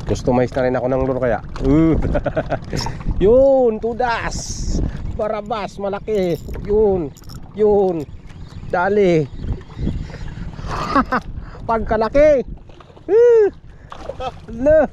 Customize na rin ako ng lure kaya. Yun, tudas. Barabas, malaki. Yun. Dali. Pagkalaki. Ala.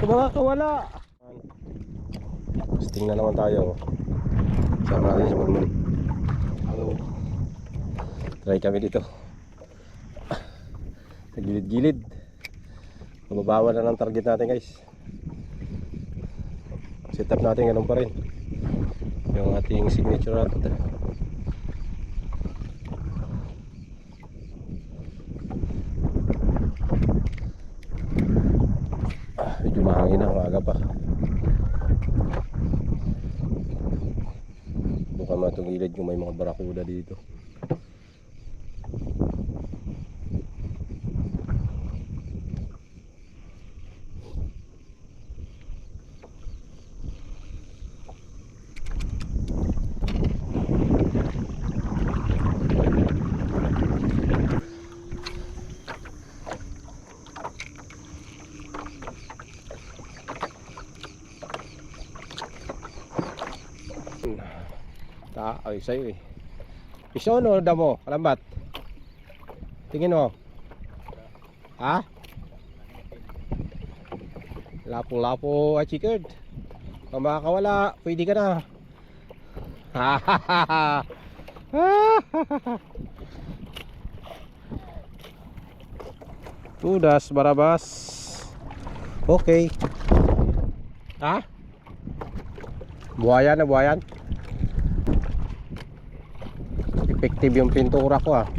Kumakawala. Testing na naman tayo. Sama natin sa mga. Try kami dito. Sa gilid-gilid. Mababawa na ng target natin, guys. Set up natin ganun pa rin yung ating signature rod. Medyo mahangin na, umaga pa. Bukan matungilid kung may mga barakuda dito. Ay sa'yo eh. Piso no damo, kalambat. Tingin mo. Ha? Lapo-lapo ay chikerd. Kung makakawala, pwede ka na. Tudas, barabas. Okay. Ha? Buhayan na buhayan. Effective yung pintura ko ah.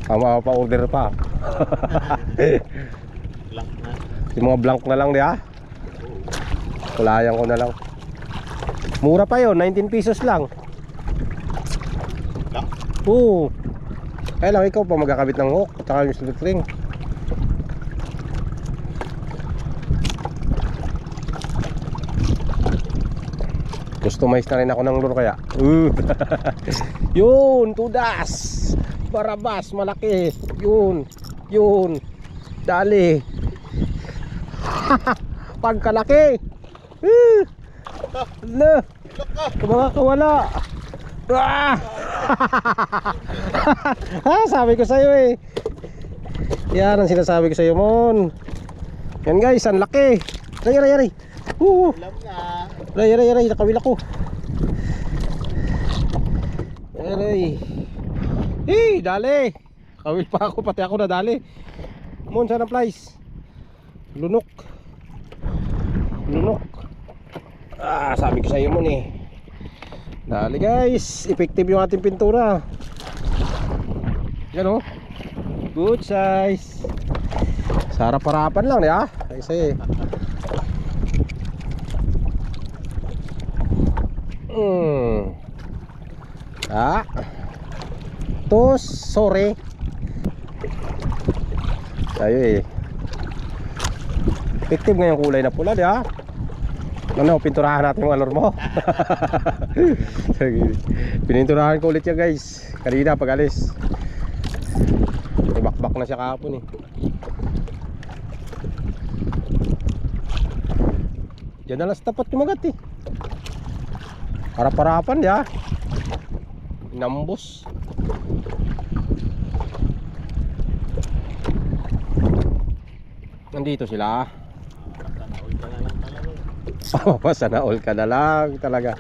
Pa-order pa. Blank na. Yung mga blank na lang di ah. Kulayan ko na lang. Mura pa yun, 19 pesos lang. Blank? Oo. Kaya lang ikaw pa magkakabit ng hook at saka yung slot ring. Customize na rin ako ng lure kaya. Yun, tudas. Barabas, malaki. Yun. Dali. Pagkalaki. Ala. Kumakawala. Sabi ko sa'yo eh. Yan ang sinasabi ko sa'yo mon. Yan guys, ang laki. Yari. Alam na. Aray, nakawil ako. Aray. Dali. Kawil pa ako, pati ako nadali. Mon, sana flies. Lunok. Sabi ko sa iyo mon eh. Dali guys, effective yung ating pintura. Yan oh. Good size. Sarap-harapan lang di ah. Kasi tos sore tayo eh. Effective nga yung kulay na pula di ha. Ano, pinturahan natin yung alor mo. Pininturahan ko ulit yan guys kanina pag alis. Ibakbak na siya kahapon eh. Diyan na lang sa tapat kumagat eh. Harap-harapan ya. Inambos. Nandito sila. Sana all ka na lang talaga.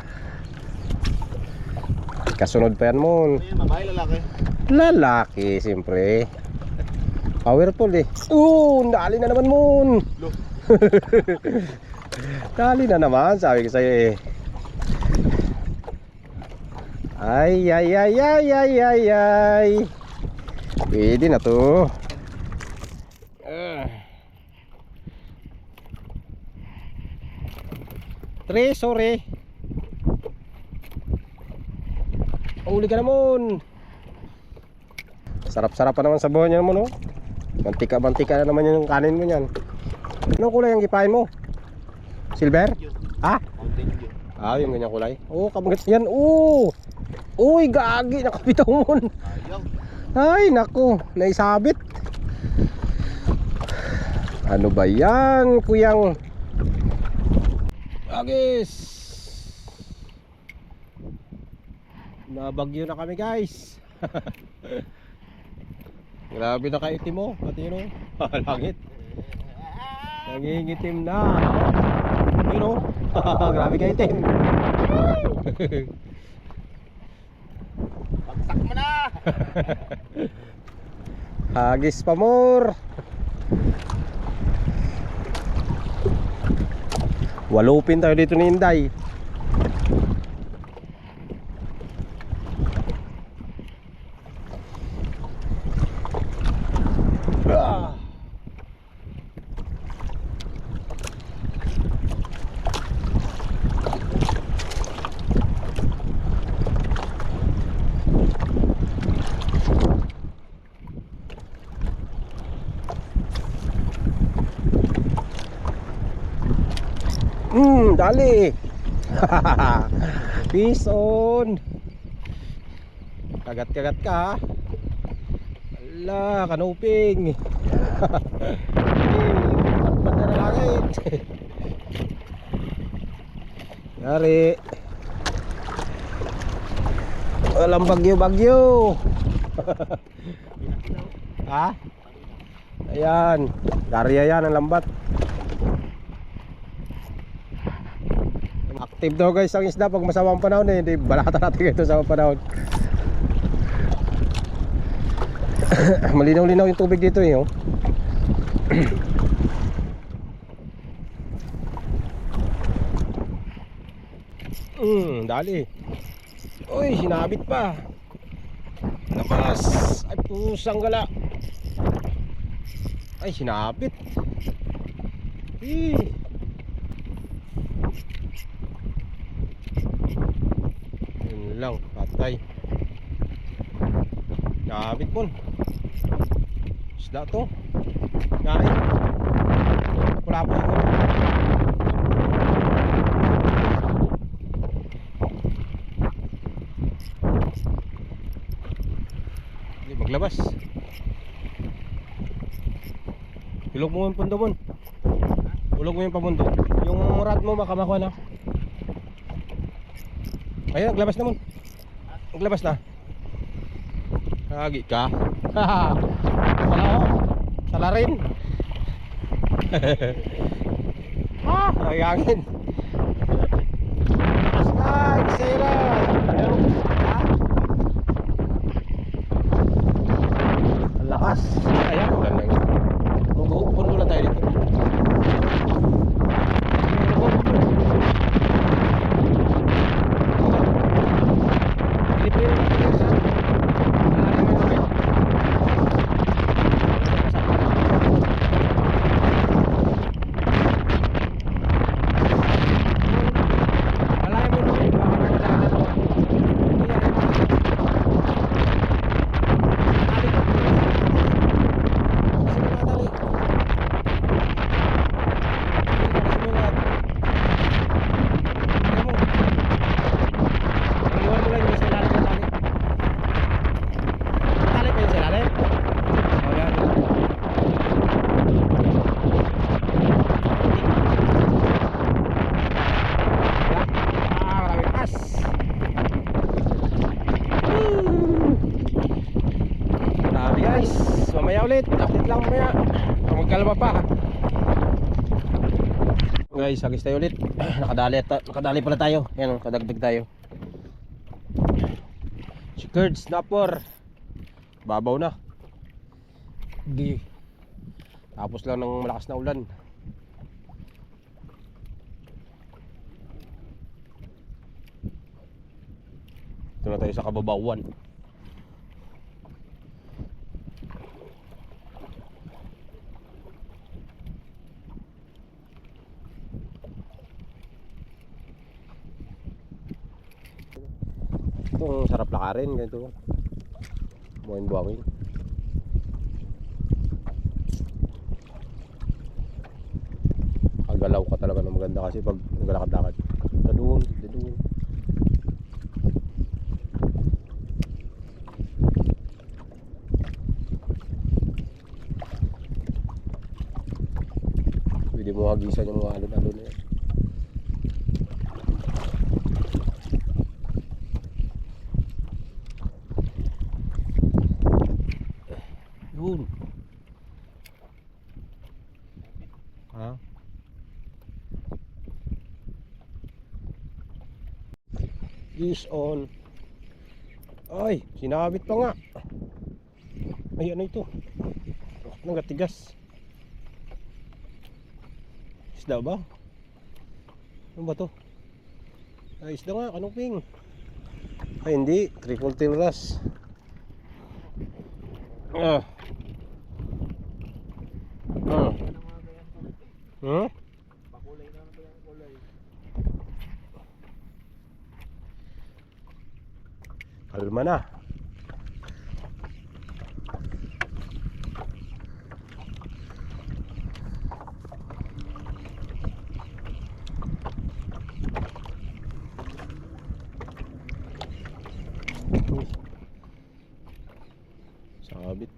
Kasunod pa yan mon. Babae, lalaki? Lalaki siyempre. Powerful eh. Dali na naman mon. Dali na naman sabi ko sa'yo eh. Ay. Pwede na to. Sorry. Uli ka naman. Sarap-sarap pa naman sa buhay niya naman oh. Mantika na naman yung kanin mo niyan. Anong kulay ang gipain mo? Silver? Ha? Mountain Dew. Yung ganyang kulay. Kabagat yan. Uy, gagi, nakabitaw mo. Ayaw. Ay, naku, naisabit. Ano ba yan, kuyang? Agis! Nabagyo na kami, guys. Grabe na kaitim mo, pati yun o. Langit. Nangingitim na. Yun o. Grabe kaitim. Pagsak mo na! Hagis pa more. Walupin tayo dito ni Inday. Ah. Dali. Peace on. Kagat-kagat ka. Ala, kanuping. Patpat na langit. Yari. Walang bagyo-bagyo. Ha? Ayan. Darya yan ang lambat. Active daw guys ang isda pag masamang panahon eh. Hindi balata natin ito sa panahon. Malinaw-linaw yung tubig dito eh. Oh. Dali. Uy, sinabit pa. Labas. Ay pusang gala. Ay sinabit. Yun lang, patay. Sinabit po. Isda to. Ngain. Pula-pula ko. Hindi maglabas. Ilog mo yung pundo mo. Ulog mo yung pamundo. Yung rod mo baka makuha na. Ayun, naglabas na mo. Naglabas na. Hagi ka. Wala ako. Sala rin. Nagangin. Slide, sira. Ang lakas. Ayan, ulan lang. Pundo lang tayo dito. Mamaya ulit, update lang mamaya. Magkalma pa. Guys, hagis tayo ulit. Nakadali pala tayo. Yan, kadagdag tayo. Secured snapper. Babaw na. Di. Tapos lang ng malakas na ulan. Ito na tayo sa kababawan. Itong sarap lakarin, ganito. Buhangin-buhangin. Kagalaw ka talaga ng maganda kasi pag naglalakad-lakad. Doon. Pwede mo hagisan yung mga alon-alon na yan. Yun. Ha? Is on. Ay, sinabit pa nga. Ay, ano ito? Nagatigas. Isda ba? Ano ba to? Ay, isda nga, kanuping. Ay, hindi. Triple tail wrasse. Ah. Ah. Hmm? Pakulay na ba yung kulay? Kalma na. Uy. Sabit.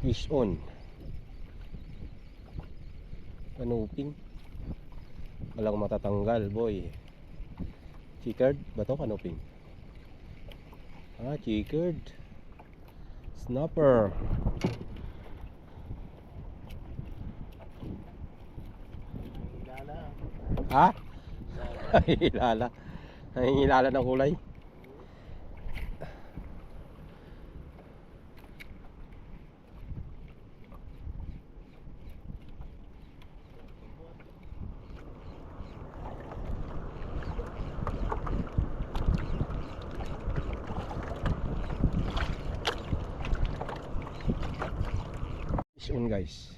Fish on. Kanuping. Walang matatanggal, boy. Chickered ba to? Kanuping. Ah, chickered. Snapper. Ilala. Ha? Hilala. Ay, hilala ng kulay. Fish on, guys.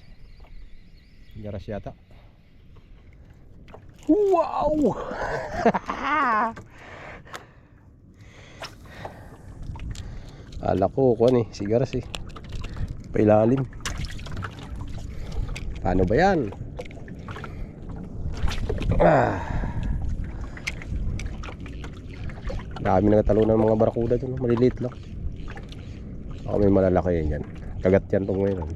Garas yata. Wow! Ala ko, kuwan eh, sigaras eh. Pailalim. Paano ba yan? Ah. Dami nagatalunan ng mga barakuda dun, maliliit lang. Baka may malalaki yan yan. Kagat yan tong ngayon.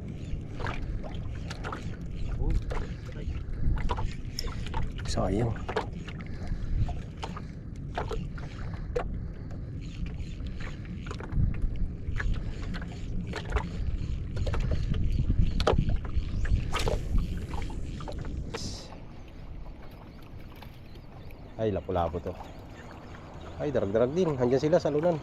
Sayang. Ay, lapo-lapo to. Ay, darag-darag din. Handyan sila sa lunan.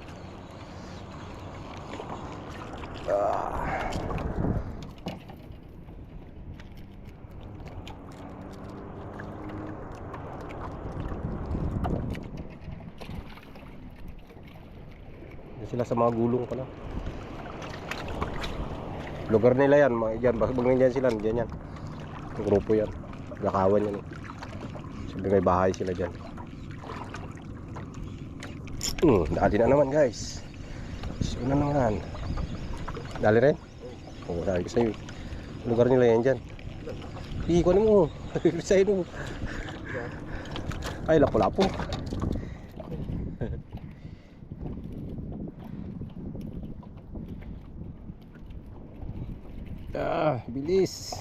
Sila sa mga gulong pala. Lugar nila yan, mga dyan, bangin dyan sila, dyan yan. Yung grupo yan, lakawan yan eh. Sabi may bahay sila dyan. Dali na naman guys. So na naman. Dali rin? Oo, dali ko sa'yo. Lugar nila yan dyan. Hindi ko mo. Sa'yo mo. Ay, lapo-lapo. Bilis.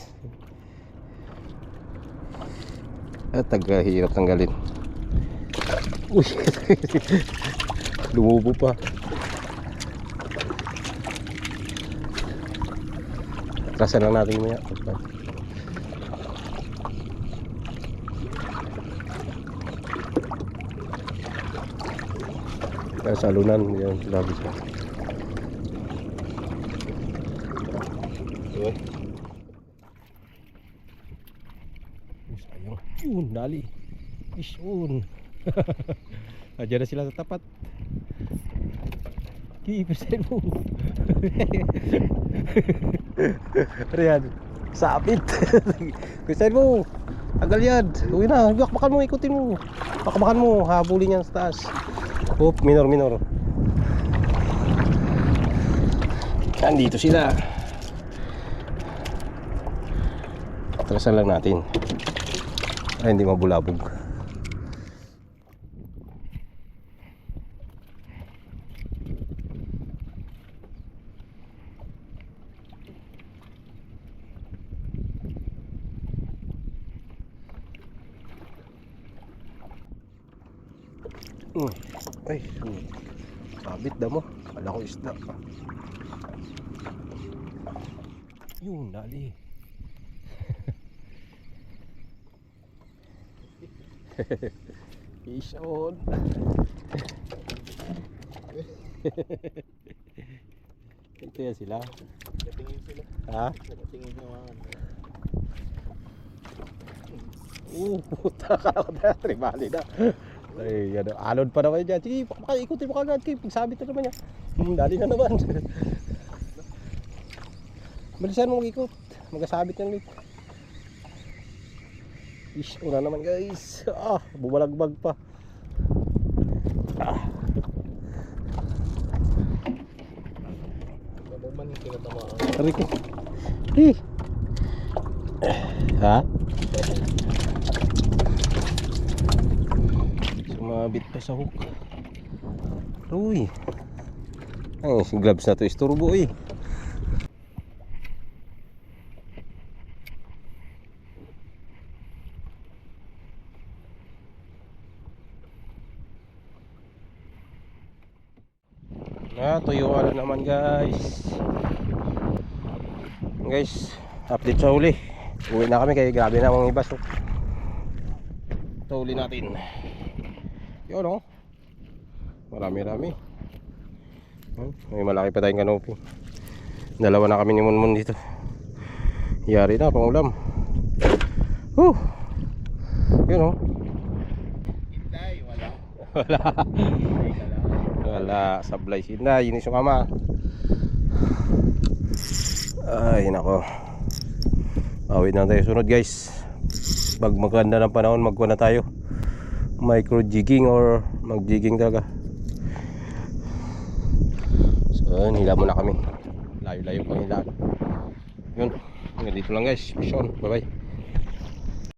At tagahirap tanggalin. Uy. Lumubo pa. Atrasan lang natin maya. Kaya sa alunan yan, labi siya. Yun, dali. Fish on. Nandiyan na sila sa tapat. Kiipisin mo. Riyan, sapit. Pisan mo. Tagal yan. Uwi na. Bakbakan mo, ikutin mo. Bakbakan mo, habulin yan sa taas. Oop, minor. Nandito sila. Trasan lang natin. Ay, hindi mabulabog. Ay, sabit damo. Kala ko isda. Yun, dali. Fish on. Ito yan sila. Katingin sila. Ha? Katingin nyo mga ano. Takala ko na. Tribali na. Ay, ano, alon pa naman dyan. Sige, ikutin mo kagad. Pagsabit na naman yan. Dali na naman. Balisan mo mag-ikot. Magasabit yan ulit. Ish, una naman guys. Bumalagbag pa. Ano man yung tinatamaan. Tarik ko. Ha? Sumabit pa sa hook. Uy. Ay, si gloves na to isturbo eh. Tuyuan na naman guys. Guys, update sa huli. Uwi na kami kaya grabe na mga ibas. Ito huli natin. Yun oh. Marami. May malaki pa tayong kanopi. Dalawa na kami ni Munmun dito. Yari na pangulam. Yun oh. Hintay, wala. Wala. Wala, sablay sila, inis yung kama. Ay nako. Awit na tayo sunod guys. Pag maganda ng panahon, magkuha na tayo. Micro jigging or mag jigging talaga. So yun, hila muna kami. Layo-layo pang hilaan. Yun, hanggang dito lang guys. Peace on, bye bye.